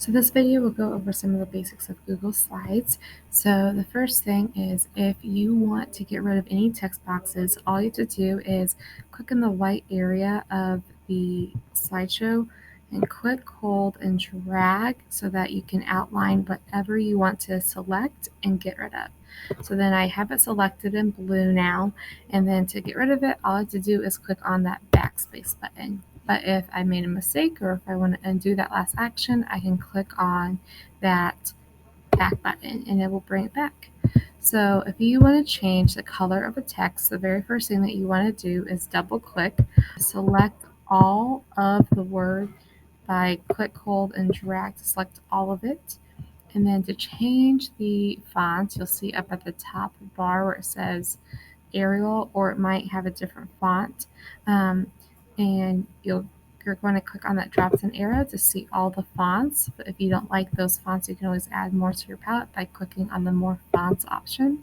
So this video will go over some of the basics of Google Slides. So the first thing is if you want to get rid of any text boxes, all you have to do is click in the white area of the slideshow and click, hold, and drag so that you can outline whatever you want to select and get rid of. So then I have it selected in blue now, and then to get rid of it, all I have to do is click on that backspace button. But if I made a mistake or if I want to undo that last action, I can click on that back button and it will bring it back. So if you want to change the color of a text, the very first thing that you want to do is double click, select all of the word by click, hold, and drag to select all of it. And then to change the font, you'll see up at the top bar where it says Arial, or it might have a different font. And you're going to click on that drop-down arrow to see all the fonts. But if you don't like those fonts, you can always add more to your palette by clicking on the More Fonts option.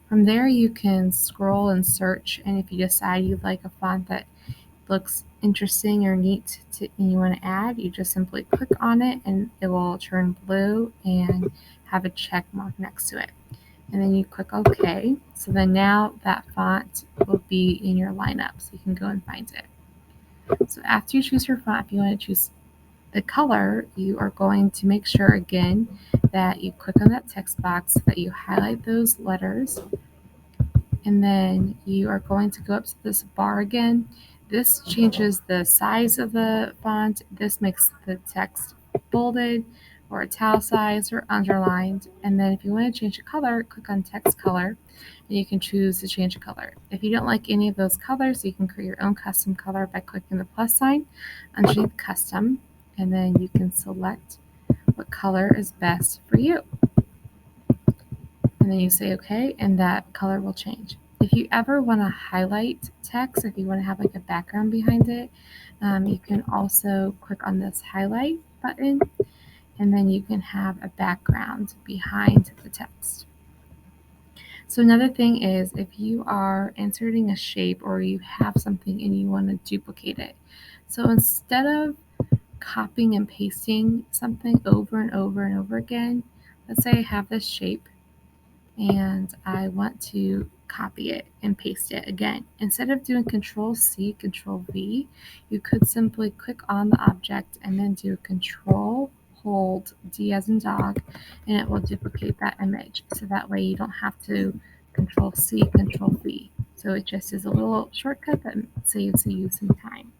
From there, you can scroll and search, and if you decide you like a font that looks interesting or neat and you want to add, you just simply click on it and it will turn blue and have a check mark next to it. And then you click OK. So then now that font will be in your lineup, so you can go and find it. So after you choose your font, if you want to choose the color, you are going to make sure again that you click on that text box, that you highlight those letters, and then you are going to go up to this bar again. This changes the size of the font. This makes the text bolded or italicized or underlined. And then if you want to change the color, click on text color and you can choose to change the color. If you don't like any of those colors, you can create your own custom color by clicking the plus sign underneath custom, and then you can select what color is best for you. And then you say OK, and that color will change. If you ever want to highlight text, if you want to have like a background behind it, you can also click on this highlight button, and then you can have a background behind the text. So another thing is if you are inserting a shape or you have something and you want to duplicate it. So instead of copying and pasting something over and over and over again, let's say I have this shape and I want to copy it and paste it again. Instead of doing Control C, Control V, you could simply click on the object and then do Control, hold, D as in dog, and it will duplicate that image. So that way you don't have to Control C, Control V. So it just is a little shortcut that saves you some time.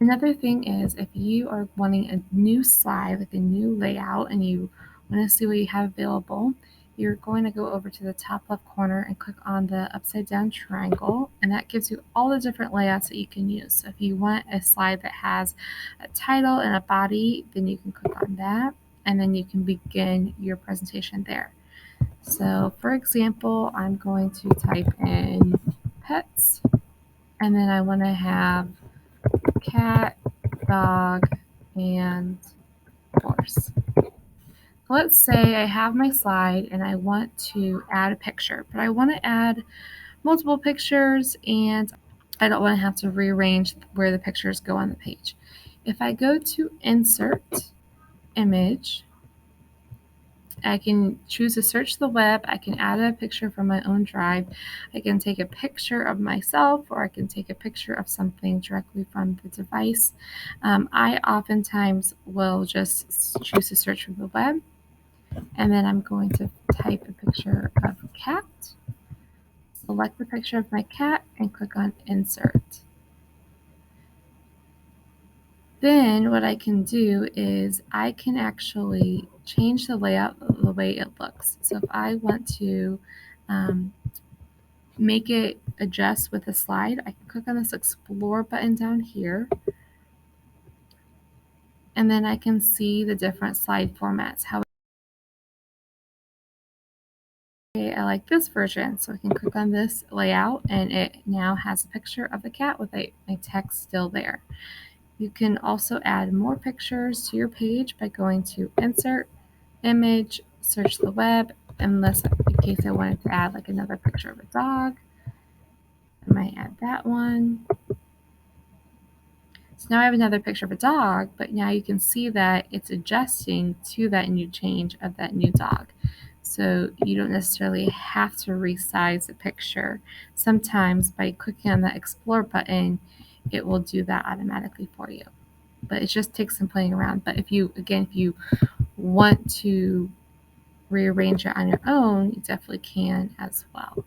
Another thing is if you are wanting a new slide, like a new layout, and you want to see what you have available, you're going to go over to the top left corner and click on the upside down triangle, and that gives you all the different layouts that you can use. So if you want a slide that has a title and a body, then you can click on that, and then you can begin your presentation there. So for example, I'm going to type in pets, and then I want to have cat, dog, and horse. Let's say I have my slide and I want to add a picture, but I want to add multiple pictures and I don't want to have to rearrange where the pictures go on the page. If I go to Insert, Image, I can choose to search the web. I can add a picture from my own drive. I can take a picture of myself, or I can take a picture of something directly from the device. I oftentimes will just choose to search from the web, and then I'm going to type a picture of a cat, select the picture of my cat, and click on Insert. Then what I can do is I can actually change the layout the way it looks. So if I want to make it adjust with the slide, I can click on this Explore button down here. And then I can see the different slide formats. How I like this version, so I can click on this layout and it now has a picture of the cat with my text still there. You can also add more pictures to your page by going to Insert, Image, search the web, unless in case I wanted to add like another picture of a dog. I might add that one. So now I have another picture of a dog, but now you can see that it's adjusting to that new change of that new dog. So you don't necessarily have to resize the picture. Sometimes by clicking on the Explore button, it will do that automatically for you. But it just takes some playing around. But if you want to rearrange it on your own, you definitely can as well.